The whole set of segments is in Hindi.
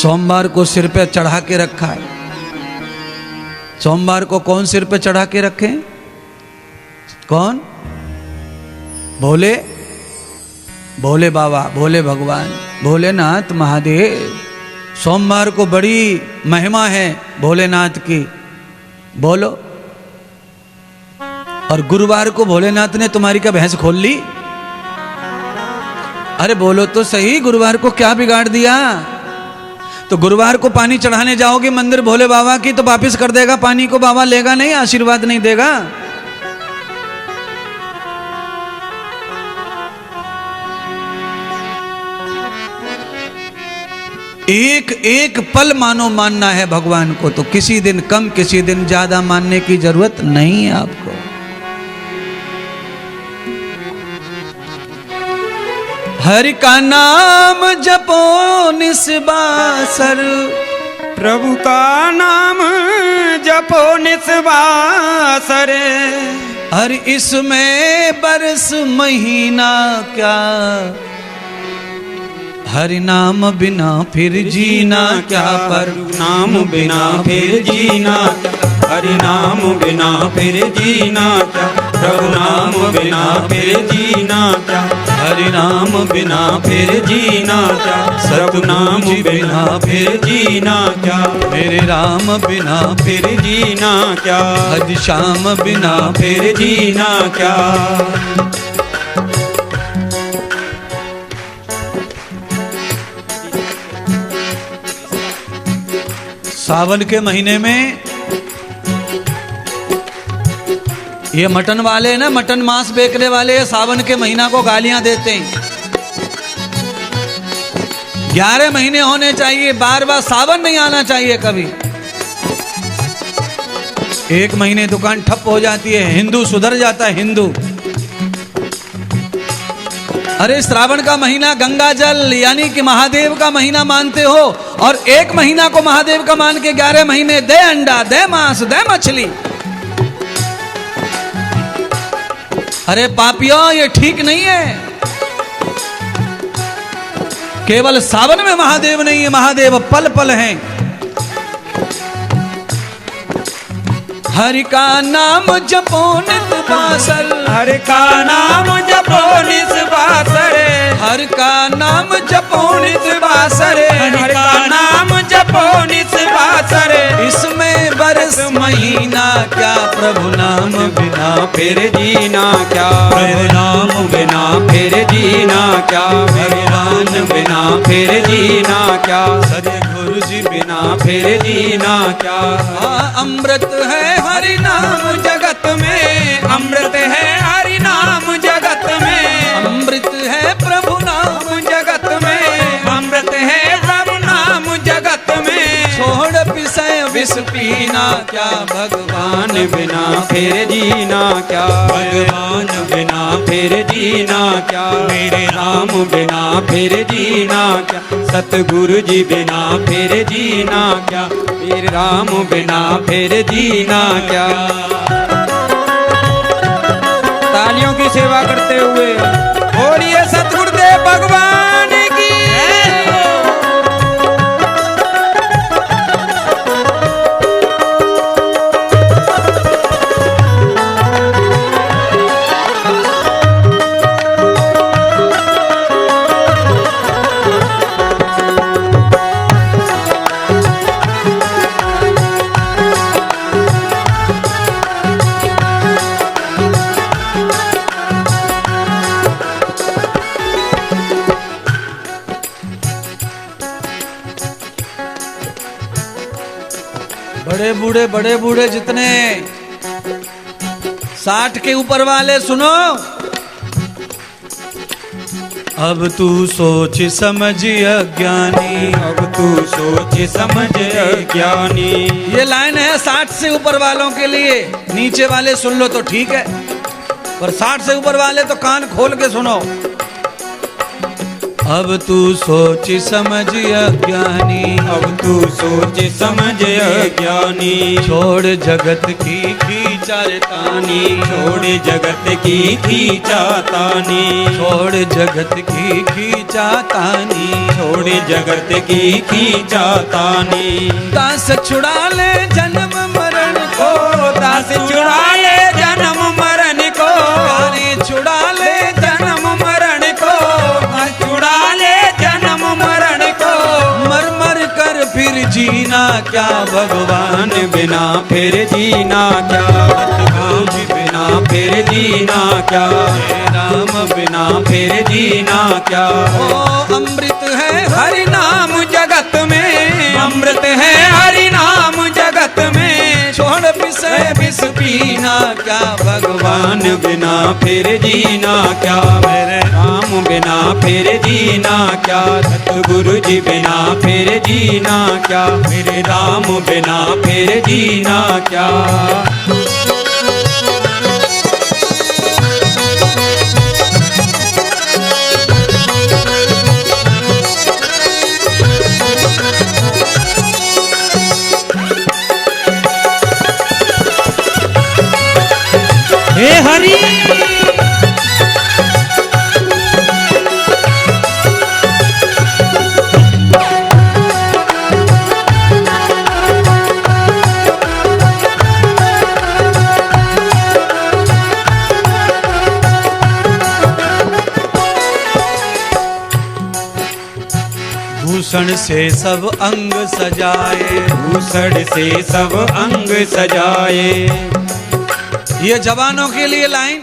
सोमवार को सिर पे चढ़ा के रखा है। सोमवार को कौन सिर पे चढ़ा के रखे? कौन? भोले, भोले बाबा, भोले भगवान, भोलेनाथ महादेव। सोमवार को बड़ी महिमा है भोलेनाथ की, बोलो। और गुरुवार को भोलेनाथ ने तुम्हारी क्या भैंस खोल ली? अरे बोलो तो सही, गुरुवार को क्या बिगाड़ दिया? तो गुरुवार को पानी चढ़ाने जाओगे मंदिर भोले बाबा की तो वापिस कर देगा पानी को, बाबा लेगा नहीं, आशीर्वाद नहीं देगा। एक एक पल मानो मानना है भगवान को, तो किसी दिन कम किसी दिन ज्यादा मानने की जरूरत नहीं है आपको। हरि का नाम जपो निस्बासर, प्रभु का नाम जपो निस्बासर। हरि इसमें बरस महीना क्या, हरि नाम बिना फिर जीना क्या। पर नाम बिना फिर जीना, हरि नाम बिना फिर जीना क्या। प्रभु नाम बिना फिर जीना क्या, हरि नाम बिना फिर जीना क्या। सतनाम बिना फिर जीना क्या, मेरे राम बिना फिर जीना क्या। हरि श्याम बिना फिर जीना क्या। सावन के महीने में ये मटन वाले ना, मटन मांस बेचने वाले सावन के महीना को गालियां देते हैं। 11 महीने होने चाहिए, बार बार सावन नहीं आना चाहिए कभी। एक महीने दुकान ठप हो जाती है, हिंदू सुधर जाता है हिंदू। अरे श्रावण का महीना गंगा जल यानी कि महादेव का महीना मानते हो, और एक महीना को महादेव का मान के 11 महीने दे अंडा, दे मांस, दे मछली। अरे पापियों, ये ठीक नहीं है। केवल सावन में महादेव नहीं है, महादेव पल पल हैं। हरि का नाम जपो निस्बासर, हरि का नाम जपो निस्बासर। हरि का नाम जपो निस्बासर, हरि का नाम जपो निस्बासर। इसमें बरस महीना क्या, प्रभु नाम बिना फिर जीना क्या। प्रभु नाम बिना फिर जीना क्या। भगवान बिना फिर जीना क्या। सदगुरु जी बिना फिर जीना क्या। अमृत है हरि नाम जगत में, अमृत है हरि नाम जगत में। अमृत है प्रभु नाम जगत में, अमृत है प्रभु नाम जगत में। छोड़ पिसय विष पीना क्या, भगवान भगवान बिना फिर जीना क्या। भगवान बिना फिर जीना क्या। मेरे राम बिना फिर जीना क्या। सतगुरु जी बिना फिर जीना क्या। मेरे राम बिना फिर जीना क्या। तालियों की सेवा करते हुए बोलिए सतगुरुदेव भगवान की। बड़े बूढ़े जितने 60 के ऊपर वाले सुनो। अब तू सोच समझ अज्ञानी, अब तू सोच समझ अज्ञानी। ये लाइन है 60 से ऊपर वालों के लिए। नीचे वाले सुन लो तो ठीक है, पर 60 से ऊपर वाले तो कान खोल के सुनो। अब तू सोच समझ अज्ञानी, अब तू सोच समझ अज्ञानी, छोड़ जगत की खींचातानी, छोड़ जगत की खींचातानी, छोड़ जगत की खींचातानी, छोड़ जगत की खींचातानी। दास छुड़ा ले जन्म मरण को, दास छुड़ा ले जन्म मरण को, प्यारे छुड़ा ले जन्म मरण को, छुड़ा ले जन्म मरण को। मर मर कर फिर जीना क्या भगवान, बिना फिर जीना क्या, राम बिना फिर जीना क्या, राम बिना फिर जीना क्या। ओ अमृत है हरि नाम जगत में, अमृत है हरि नाम जगत में, छोड़ विषय विष पीना क्या भगवान, भगवान बिना फिर जीना क्या, मेरे राम बिना फिर जीना क्या, सतगुरु जी बिना फिर जीना क्या, मेरे राम बिना फिर जीना क्या। हे हरि भूषण से सब अंग सजाए, भूषण से सब अंग सजाए। ये जवानों के लिए लाइन,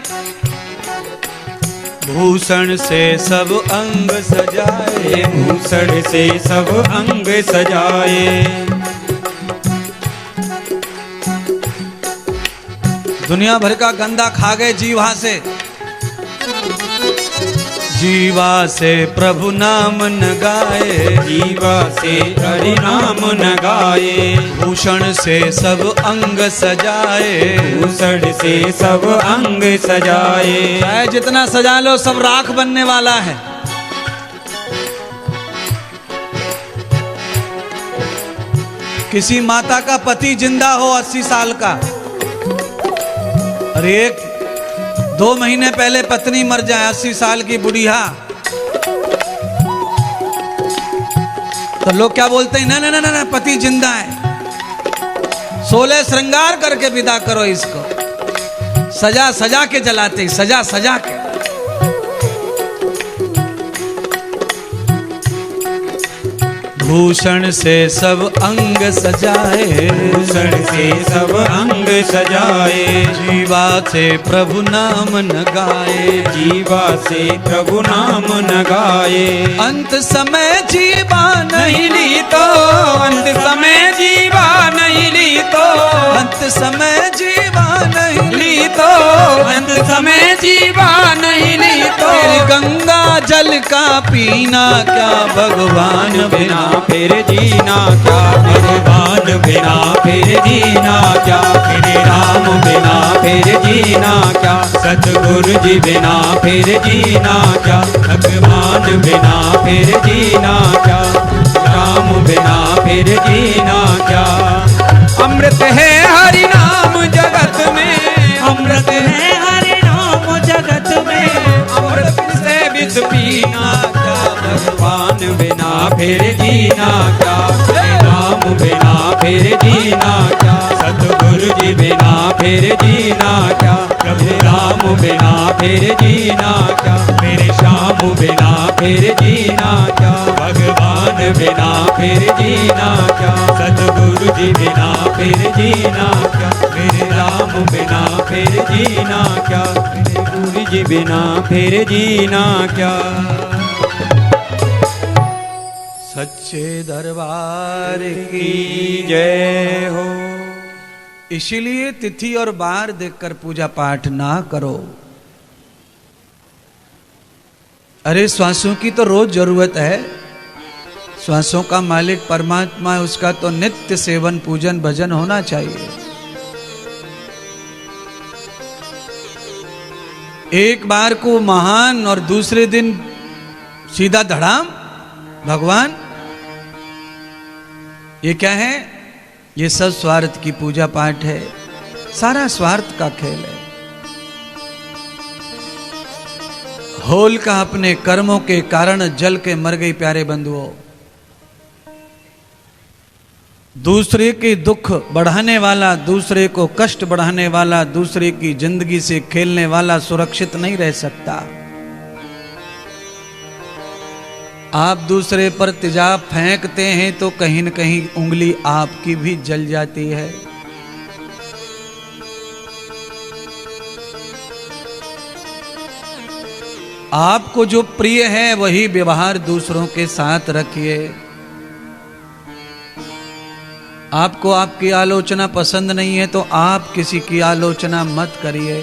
भूषण से सब अंग सजाए, भूषण से सब अंग सजाए। दुनिया भर का गंदा खा गए जीवा से, जीवा से प्रभु नाम न गाए, जीवा से हरि नाम न गाए। भूषण से सब अंग सजाए, भूषण से सब अंग सजाए। चाहे जितना सजा लो सब राख बनने वाला है। किसी माता का पति जिंदा हो 80 साल का, और एक 2 महीने पहले पत्नी मर जाए, 80 साल की बुढ़िया, तो लोग क्या बोलते हैं, ना ना ना ना पति जिंदा है, 16 श्रृंगार करके विदा करो इसको, सजा सजा के जलाते, सजा सजा के। भूषण से सब अंग सजाए, भूषण से सब अंग सजाए। जीवा से प्रभु नाम न गाए, जीवा से प्रभु नाम न गाए। अंत समय जीवा नहीं ली तो, अंत समय जीवा नहीं ली तो, अंत समय जीवा नहीं ली तो, अंत समय जीवा नहीं ली तो। फिर गंगा जल का पीना क्या भगवान बिना फिर जीना क्या, भगवान बिना फिर जीना क्या, फिर राम बिना फिर जीना क्या, सतगुरु जी बिना फिर जीना क्या, भगवान बिना फिर जीना क्या, राम बिना फिर जीना क्या। अमृत है हरि नाम जगत में, अमृत है हरि नाम जगत में, अमृत से विष पीना क्या, भगवान बिना फिर जीना क्या, राम बिना फिर जीना क्या, सतगुरु जी बिना फिर जीना क्या, प्रभु राम बिना फिर जीना क्या, मेरे श्याम बिना फिर जीना क्या, भगवान बिना फिर जीना क्या, सतगुरु जी बिना फिर जीना क्या, मेरे राम बिना फिर जीना क्या, मेरे गुरु जी बिना फिर जीना क्या। सच्चे दरबार की जय हो। इसीलिए तिथि और बार देखकर पूजा पाठ ना करो। अरे श्वासों की तो रोज जरूरत है, श्वासों का मालिक परमात्मा है, उसका तो नित्य सेवन पूजन भजन होना चाहिए। एक बार को महान और दूसरे दिन सीधा धड़ाम भगवान। ये क्या है? ये सब स्वार्थ की पूजा पाठ है, सारा स्वार्थ का खेल है। होल का अपने कर्मों के कारण जल के मर गई प्यारे बंधुओं। दूसरे के दुख बढ़ाने वाला, दूसरे को कष्ट बढ़ाने वाला, दूसरे की जिंदगी से खेलने वाला सुरक्षित नहीं रह सकता। आप दूसरे पर तेजाब फेंकते हैं तो कहीं न कहीं उंगली आपकी भी जल जाती है। आपको जो प्रिय है वही व्यवहार दूसरों के साथ रखिए। आपको आपकी आलोचना पसंद नहीं है तो आप किसी की आलोचना मत करिए।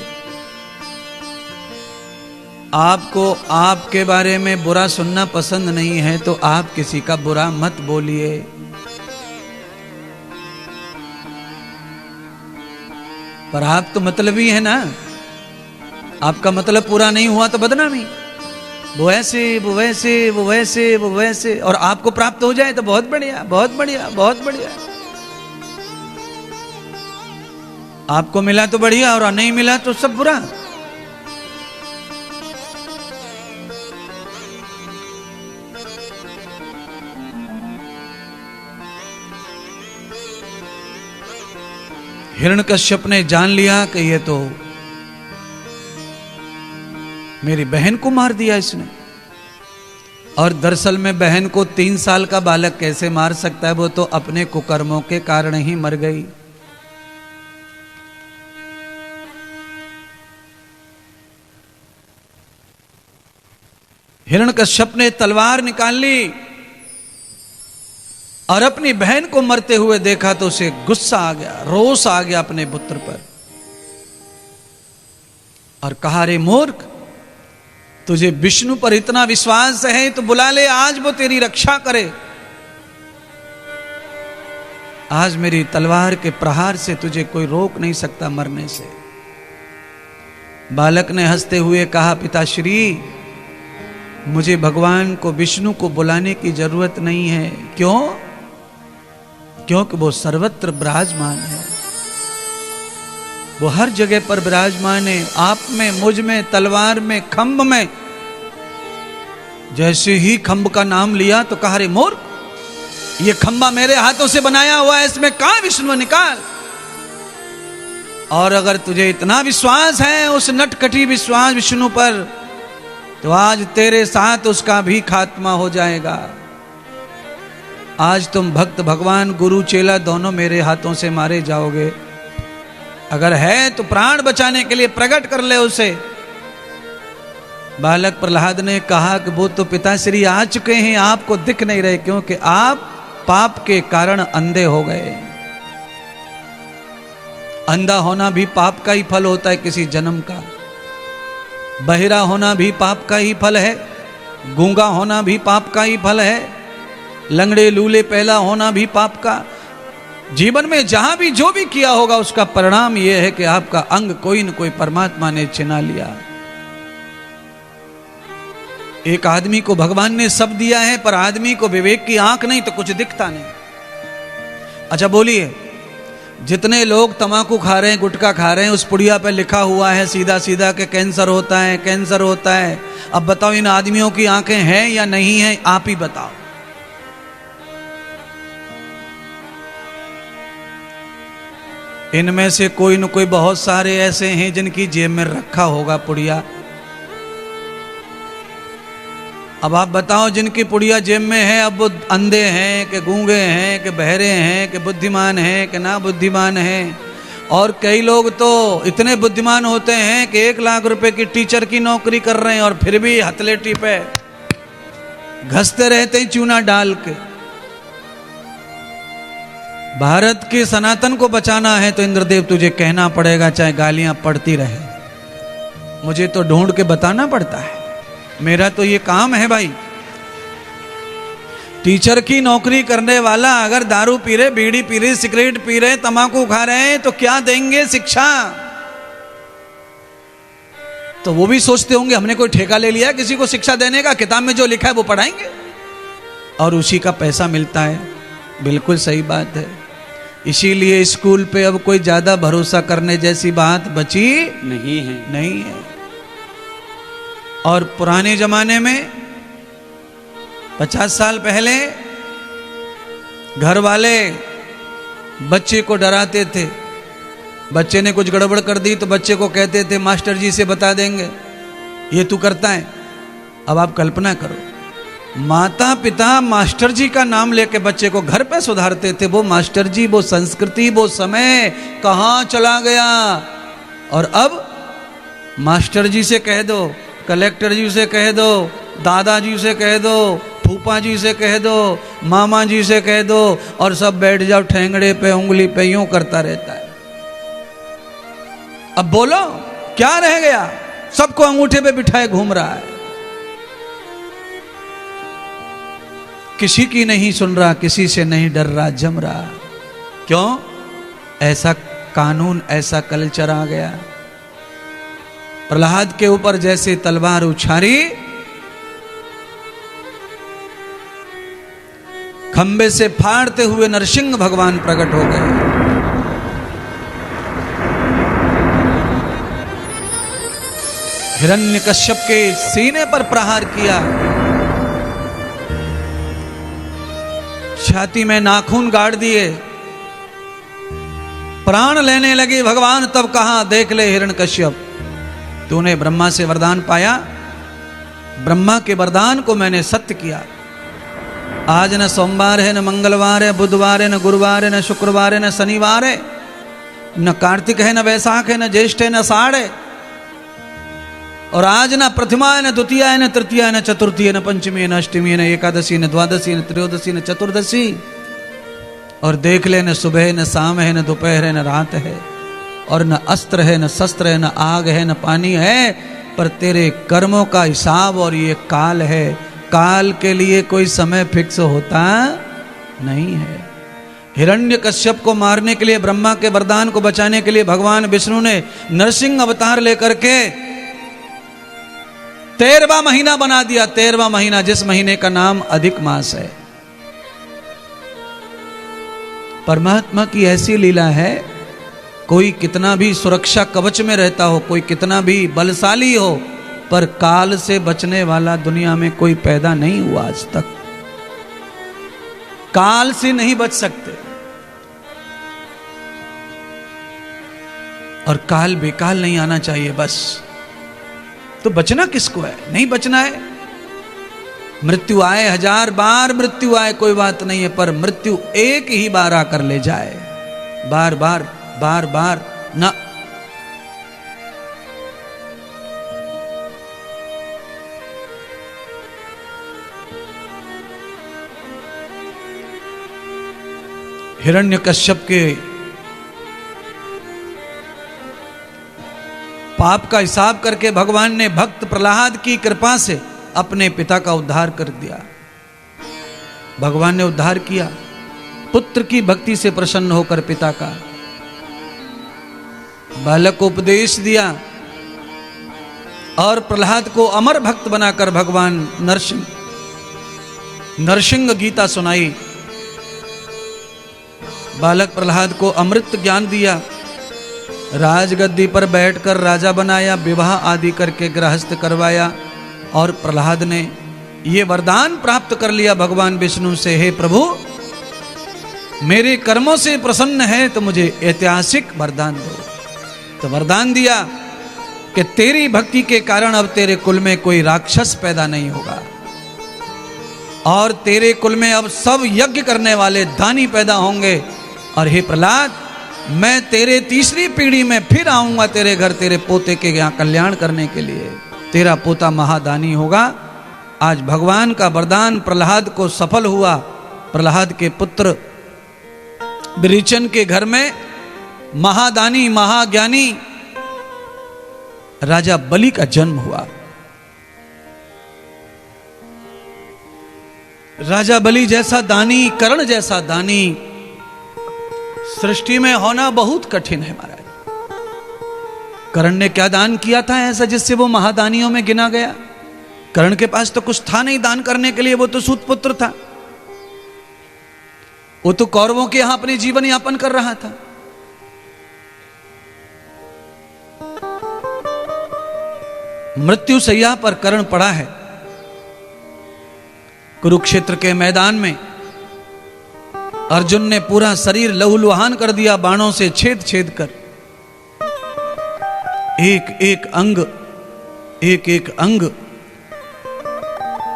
आपको आपके बारे में बुरा सुनना पसंद नहीं है तो आप किसी का बुरा मत बोलिए। पर आप तो मतलबी है ना, आपका मतलब पूरा नहीं हुआ तो बदनामी। वो ऐसे वो वैसे वो वैसे वो वैसे, और आपको प्राप्त हो जाए तो बहुत बढ़िया बहुत बढ़िया बहुत बढ़िया। आपको मिला तो बढ़िया और नहीं मिला तो सब बुरा। हिरण्यकश्यप ने जान लिया कि ये तो मेरी बहन को मार दिया इसने। और दरअसल में बहन को 3 साल का बालक कैसे मार सकता है? वो तो अपने कुकर्मों के कारण ही मर गई। हिरण्यकश्यप ने तलवार निकाल ली और अपनी बहन को मरते हुए देखा तो उसे गुस्सा आ गया, रोष आ गया अपने पुत्र पर, और कहा, रे मूर्ख, तुझे विष्णु पर इतना विश्वास है तो बुला ले, आज वो तेरी रक्षा करे। आज मेरी तलवार के प्रहार से तुझे कोई रोक नहीं सकता मरने से। बालक ने हंसते हुए कहा, पिताश्री, मुझे भगवान को, विष्णु को बुलाने की जरूरत नहीं है। क्यों? क्योंकि वो सर्वत्र विराजमान है, वो हर जगह पर विराजमान है। आप में, मुझ में, तलवार में, खंभ में। जैसे ही खंभ का नाम लिया तो कहा, रे मूर्ख, ये खंभा मेरे हाथों से बनाया हुआ है, इसमें कहां विष्णु, निकाल। और अगर तुझे इतना विश्वास है उस नटखटी विश्वास विष्णु पर, तो आज तेरे साथ उसका भी खात्मा हो जाएगा। आज तुम भक्त, भगवान, गुरु, चेला दोनों मेरे हाथों से मारे जाओगे। अगर है तो प्राण बचाने के लिए प्रकट कर ले उसे। बालक प्रहलाद ने कहा कि वो तो पिताश्री आ चुके हैं, आपको दिख नहीं रहे, क्योंकि आप पाप के कारण अंधे हो गए। अंधा होना भी पाप का ही फल होता है किसी जन्म का। बहिरा होना भी पाप का ही फल है, गूंगा होना भी पाप का ही फल है, लंगड़े लूले पैदा होना भी पाप का। जीवन में जहां भी जो भी किया होगा उसका परिणाम यह है कि आपका अंग कोई न कोई परमात्मा ने छिना लिया। एक आदमी को भगवान ने सब दिया है, पर आदमी को विवेक की आंख नहीं तो कुछ दिखता नहीं। अच्छा बोलिए, जितने लोग तंबाकू खा रहे हैं, गुटखा खा रहे हैं, उस पुड़िया पे लिखा हुआ है सीधा सीधा कि कैंसर होता है, कैंसर होता है। अब बताओ, इन आदमियों की आंखें हैं या नहीं हैं? आप ही बताओ। इनमें से कोई न कोई, बहुत सारे ऐसे हैं जिनकी जेब में रखा होगा पुड़िया। अब आप बताओ, जिनकी पुड़िया जेब में है, अब वो अंधे हैं कि गूंगे हैं कि बहरे हैं कि बुद्धिमान हैं कि ना बुद्धिमान हैं? और कई लोग तो इतने बुद्धिमान होते हैं कि 1 लाख रुपए की टीचर की नौकरी कर रहे हैं और फिर भी हथलेटी पे घसते रहते हैं चूना डाल के। भारत के सनातन को बचाना है तो इंद्रदेव तुझे कहना पड़ेगा, चाहे गालियां पड़ती रहे। मुझे तो ढूंढ के बताना पड़ता है, मेरा तो ये काम है भाई। टीचर की नौकरी करने वाला अगर दारू पी रहे, बीड़ी पी रहे, सिगरेट पी रहे, तंबाकू खा रहे हैं तो क्या देंगे शिक्षा? तो वो भी सोचते होंगे हमने कोई ठेका ले लिया किसी को शिक्षा देने का, किताब में जो लिखा है वो पढ़ाएंगे और उसी का पैसा मिलता है। बिल्कुल सही बात है। इसीलिए स्कूल पे अब कोई ज्यादा भरोसा करने जैसी बात बची नहीं है। और पुराने जमाने में 50 साल पहले घर वाले बच्चे को डराते थे। बच्चे ने कुछ गड़बड़ कर दी तो बच्चे को कहते थे मास्टर जी से बता देंगे, ये तू करता है। अब आप कल्पना करो, माता पिता मास्टर जी का नाम लेके बच्चे को घर पे सुधारते थे, वो मास्टर जी, वो संस्कृति, वो समय कहाँ चला गया। और अब मास्टर जी से कह दो, कलेक्टर जी से कह दो, दादाजी से कह दो, फूफा जी से कह दो, मामा जी से कह दो, और सब बैठ जाओ ठेंगड़े पे उंगली पे यूं करता रहता है। अब बोलो क्या रह गया? सबको अंगूठे पे बिठाए घूम रहा है, किसी की नहीं सुन रहा, किसी से नहीं डर रहा, जम रहा। क्यों? ऐसा कानून, ऐसा कल्चर आ गया। प्रहलाद के ऊपर जैसे तलवार उछारी, खंबे से फाड़ते हुए नरसिंह भगवान प्रकट हो गए। हिरण्यकश्यप के सीने पर प्रहार किया, छाती में नाखून गाड़ दिए, प्राण लेने लगे भगवान। तब कहा, देख ले हिरण्यकश्यप, तूने ब्रह्मा से वरदान पाया, ब्रह्मा के वरदान को मैंने सत्य किया। आज न सोमवार है, न मंगलवार है, बुधवार है, न गुरुवार है, न शुक्रवार है, न शनिवार है, न कार्तिक है, न वैशाख है, न ज्येष्ठ है, न आषाढ़ है। और आज न प्रथमा है, न द्वितीया है, न तृतीया है, न चतुर्थी है, न पंचमी है, न अष्टमी है, न एकादशी, न द्वादशी, न त्रयोदशी, न चतुर्दशी। और देख ले, न सुबह है, न शाम है, न दोपहर है, न रात है, और न अस्त्र है, न शस्त्र है, न आग है, न पानी है, पर तेरे कर्मों का हिसाब और ये काल है। काल के लिए कोई समय फिक्स होता नहीं है। हिरण्यकश्यप को मारने के लिए, ब्रह्मा के वरदान को बचाने के लिए भगवान विष्णु ने नरसिंह अवतार लेकर के 13वां महीना बना दिया। 13वां महीना, जिस महीने का नाम अधिक मास है। परमात्मा की ऐसी लीला है, कोई कितना भी सुरक्षा कवच में रहता हो, कोई कितना भी बलशाली हो, पर काल से बचने वाला दुनिया में कोई पैदा नहीं हुआ आज तक। काल से नहीं बच सकते। और काल बेकाल नहीं आना चाहिए बस। तो बचना किसको है? नहीं बचना है। मृत्यु आए 1000 बार, मृत्यु आए कोई बात नहीं है, पर मृत्यु एक ही बार आकर ले जाए, बार बार बार बार ना। हिरण्यकश्यप के पाप का हिसाब करके भगवान ने भक्त प्रहलाद की कृपा से अपने पिता का उद्धार कर दिया। भगवान ने उद्धार किया, पुत्र की भक्ति से प्रसन्न होकर पिता का। बालक को उपदेश दिया और प्रहलाद को अमर भक्त बनाकर भगवान नरसिंह गीता सुनाई। बालक प्रहलाद को अमृत ज्ञान दिया, राजगद्दी पर बैठकर राजा बनाया, विवाह आदि करके गृहस्थ करवाया। और प्रहलाद ने ये वरदान प्राप्त कर लिया भगवान विष्णु से, हे प्रभु, मेरे कर्मों से प्रसन्न है तो मुझे ऐतिहासिक वरदान दो। तो वरदान दिया कि तेरी भक्ति के कारण अब तेरे कुल में कोई राक्षस पैदा नहीं होगा, और तेरे कुल में अब सब यज्ञ करने वाले दानी पैदा होंगे। और हे प्रहलाद, मैं तेरे तीसरी पीढ़ी में फिर आऊंगा तेरे घर, तेरे पोते के यहाँ कल्याण करने के लिए। तेरा पोता महादानी होगा। आज भगवान का वरदान प्रहलाद को सफल हुआ। प्रहलाद के पुत्र विरेचन के घर में महादानी, महाज्ञानी राजा बलि का जन्म हुआ। राजा बलि जैसा दानी, कर्ण जैसा दानी सृष्टि में होना बहुत कठिन है महाराज। कर्ण ने क्या दान किया था ऐसा जिससे वो महादानियों में गिना गया? कर्ण के पास तो कुछ था नहीं दान करने के लिए, वो तो सूत पुत्र था, वो तो कौरवों के यहां अपने जीवन यापन कर रहा था। मृत्यु सैया पर कर्ण पड़ा है। कुरुक्षेत्र के मैदान में अर्जुन ने पूरा शरीर लहूलुहान कर दिया, बाणों से छेद छेद कर। एक एक अंग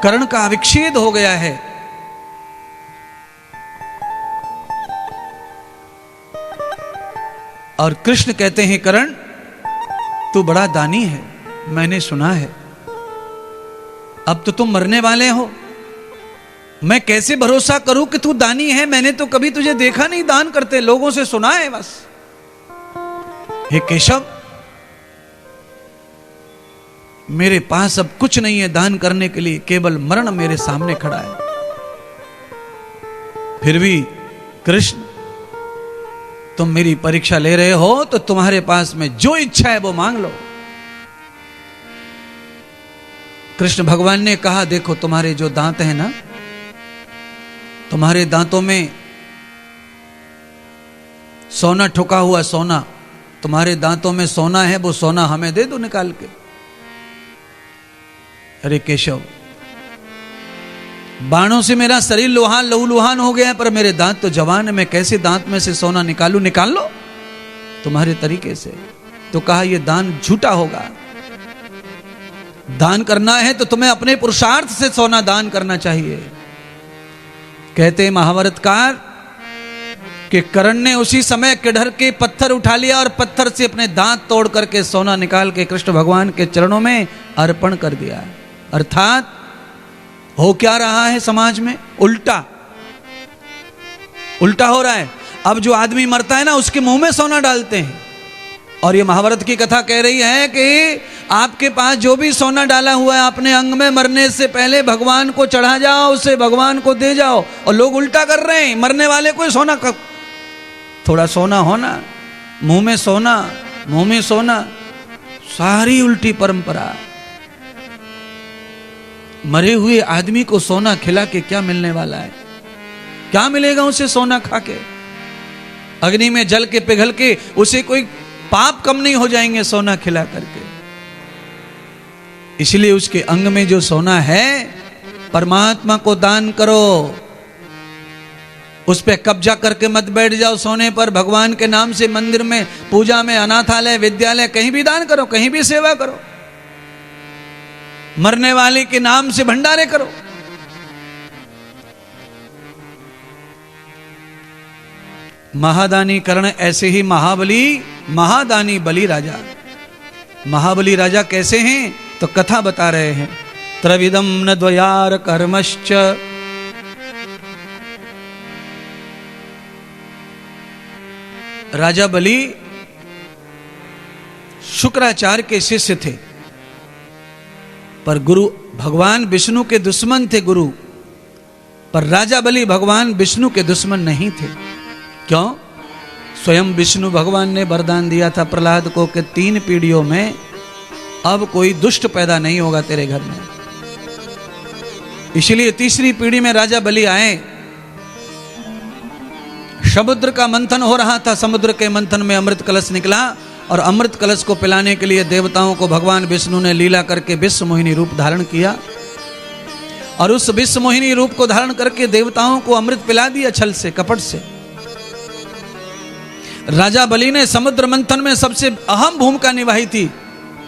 कर्ण का विच्छेद हो गया है। और कृष्ण कहते हैं, कर्ण तू बड़ा दानी है, मैंने सुना है, अब तो तुम मरने वाले हो, मैं कैसे भरोसा करूं कि तू दानी है? मैंने तो कभी तुझे देखा नहीं दान करते, लोगों से सुना है बस। हे केशव, मेरे पास अब कुछ नहीं है दान करने के लिए, केवल मरण मेरे सामने खड़ा है। फिर भी कृष्ण, तुम मेरी परीक्षा ले रहे हो तो तुम्हारे पास में जो इच्छा है वो मांग लो। कृष्ण भगवान ने कहा, देखो तुम्हारे जो दांत हैं ना, तुम्हारे दांतों में सोना ठुका हुआ, सोना, तुम्हारे दांतों में सोना है, वो सोना हमें दे दो निकाल के। अरे केशव, बाणों से मेरा शरीर लहूलुहान हो गया है, पर मेरे दांत तो जवान है, मैं कैसे दांत में से सोना निकालूं? निकाल लो तुम्हारे तरीके से। तो कहा, यह दान झूठा होगा, दान करना है तो तुम्हें अपने पुरुषार्थ से सोना दान करना चाहिए। कहते महाभारतकार कि कर्ण ने उसी समय किडर के पत्थर उठा लिया और पत्थर से अपने दांत तोड़ करके सोना निकाल के कृष्ण भगवान के चरणों में अर्पण कर दिया। अर्थात हो क्या रहा है समाज में? उल्टा हो रहा है। अब जो आदमी मरता है ना, उसके मुंह में सोना डालते हैं। और ये महाभारत की कथा कह रही है कि आपके पास जो भी सोना डाला हुआ है अपने अंग में, मरने से पहले भगवान को चढ़ा जाओ, उसे भगवान को दे जाओ। और लोग उल्टा कर रहे हैं, मरने वाले को सोना, थोड़ा सोना होना, मुंह में सोना, सारी उल्टी परंपरा। मरे हुए आदमी को सोना खिला के क्या मिलने वाला है? क्या मिलेगा उसे सोना खा के? अग्नि में जल के पिघल के उसे कोई पाप कम नहीं हो जाएंगे सोना खिला करके। इसलिए उसके अंग में जो सोना है, परमात्मा को दान करो, उस पे कब्जा करके मत बैठ जाओ सोने पर। भगवान के नाम से मंदिर में, पूजा में, अनाथालय, विद्यालय, कहीं भी दान करो, कहीं भी सेवा करो। मरने वाले के नाम से भंडारे करो। महादानी कर्ण, ऐसे ही महादानी बलि राजा। महाबली राजा कैसे हैं तो कथा बता रहे हैं। त्रविदम न द्वयार कर्मश्च, राजा बलि शुक्राचार्य के शिष्य थे, पर गुरु भगवान विष्णु के दुश्मन थे गुरु। पर राजा बलि भगवान विष्णु के दुश्मन नहीं थे। क्यों? स्वयं विष्णु भगवान ने वरदान दिया था प्रहलाद को कि 3 पीढ़ियों में अब कोई दुष्ट पैदा नहीं होगा तेरे घर में। इसलिए 3री पीढ़ी में राजा बलि आए। समुद्र का मंथन हो रहा था, समुद्र के मंथन में अमृत कलश निकला और अमृत कलश को पिलाने के लिए देवताओं को भगवान विष्णु ने लीला करके विश्व मोहिनी रूप धारण किया और उस विश्व मोहिनी रूप को धारण करके देवताओं को अमृत पिला दिया छल से, कपट से। राजा बलि ने समुद्र मंथन में सबसे अहम भूमिका निभाई थी,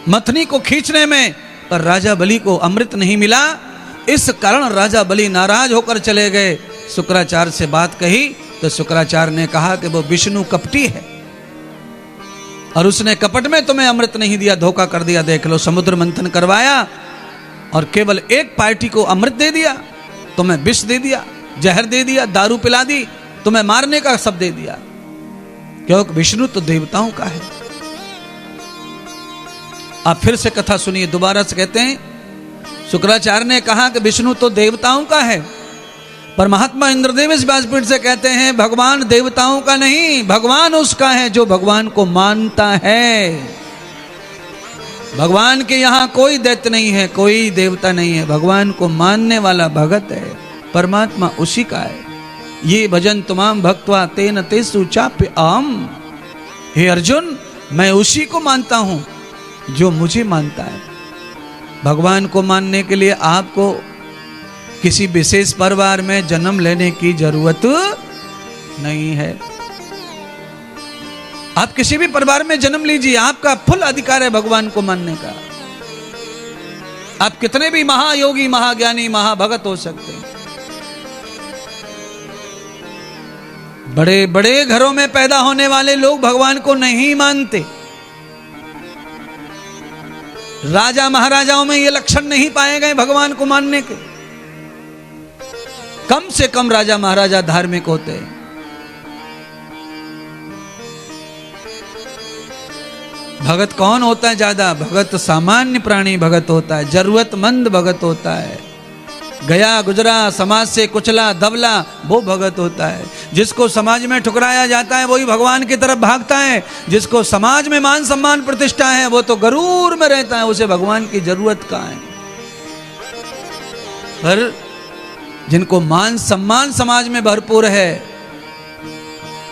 मथनी को खींचने में, पर राजा बलि को अमृत नहीं मिला। इस कारण राजा बलि नाराज होकर चले गए। शुक्राचार्य से बात कही तो शुक्राचार्य ने कहा कि वो विष्णु कपटी है और उसने कपट में तुम्हें अमृत नहीं दिया, धोखा कर दिया। देख लो, समुद्र मंथन करवाया और केवल एक पार्टी को अमृत दे दिया, तुम्हें विष दे दिया, जहर दे दिया, दारू पिला दी, तुम्हें मारने का सब दे दिया। क्योंकि विष्णु तो देवताओं का है। आप फिर से कथा सुनिए, दोबारा से कहते हैं, शुक्राचार्य ने कहा कि विष्णु तो देवताओं का है, पर महात्मा इंद्रदेव इस व्यासपीठ से कहते हैं भगवान देवताओं का नहीं, भगवान उसका है जो भगवान को मानता है। भगवान के यहाँ कोई दैत्य नहीं है, कोई देवता नहीं है। भगवान को मानने वाला भगत है, परमात्मा उसी का है। ये भजन तमाम भक्त्वा तेन तेसु चाप्य अहम। हे अर्जुन, मैं उसी को मानता हूं जो मुझे मानता है। भगवान को मानने के लिए आपको किसी विशेष परिवार में जन्म लेने की जरूरत नहीं है। आप किसी भी परिवार में जन्म लीजिए, आपका फुल अधिकार है भगवान को मानने का। आप कितने भी महायोगी, महाज्ञानी, महाभगत हो सकते हैं। बड़े बड़े घरों में पैदा होने वाले लोग भगवान को नहीं मानते। राजा महाराजाओं में ये लक्षण नहीं पाए गए भगवान को मानने के। कम से कम राजा महाराजा धार्मिक होते हैं। भगत कौन होता है ज्यादा? भगत सामान्य प्राणी भगत होता है, जरूरतमंद भगत होता है, गया गुजरा समाज से कुचला दबला वो भगत होता है। जिसको समाज में ठुकराया जाता है वही भगवान की तरफ भागता है। जिसको समाज में मान सम्मान प्रतिष्ठा है वो तो गरूर में रहता है, उसे भगवान की जरूरत कहाँ है। पर जिनको मान सम्मान समाज में भरपूर है,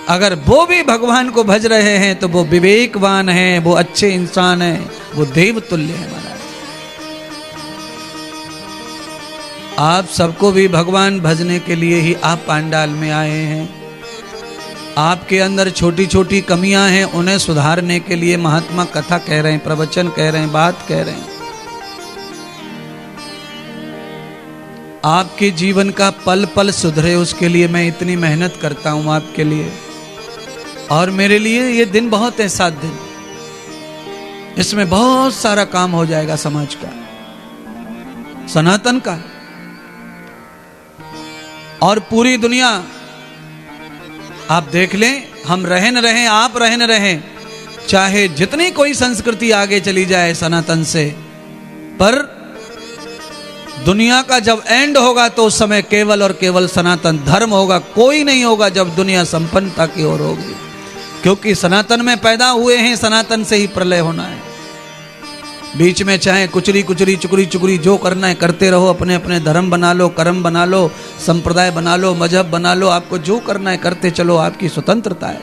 अगर वो भी भगवान को भज रहे हैं तो वो विवेकवान हैं, वो अच्छे इंसान हैं, वो देवतुल्य है। महाराज, आप सबको भी भगवान भजने के लिए ही आप पांडाल में आए हैं। आपके अंदर छोटी छोटी कमियां हैं, उन्हें सुधारने के लिए महात्मा कथा कह रहे हैं, प्रवचन कह रहे हैं, बात कह रहे हैं। आपके जीवन का पल पल सुधरे, उसके लिए मैं इतनी मेहनत करता हूं आपके लिए। और मेरे लिए ये दिन बहुत है, 7 दिन। इसमें बहुत सारा काम हो जाएगा समाज का, सनातन का और पूरी दुनिया। आप देख लें, हम रहे न रहें, आप रहे न रहें, चाहे जितनी कोई संस्कृति आगे चली जाए सनातन से, पर दुनिया का जब एंड होगा तो उस समय केवल और केवल सनातन धर्म होगा। कोई नहीं होगा जब दुनिया संपन्नता की ओर होगी, क्योंकि सनातन में पैदा हुए हैं, सनातन से ही प्रलय होना है। बीच में चाहे कुचरी कुचरी चुकरी चुकरी जो करना है करते रहो, अपने अपने धर्म बना लो, कर्म बना लो, संप्रदाय बना लो, मजहब बना लो, आपको जो करना है करते चलो, आपकी स्वतंत्रता है।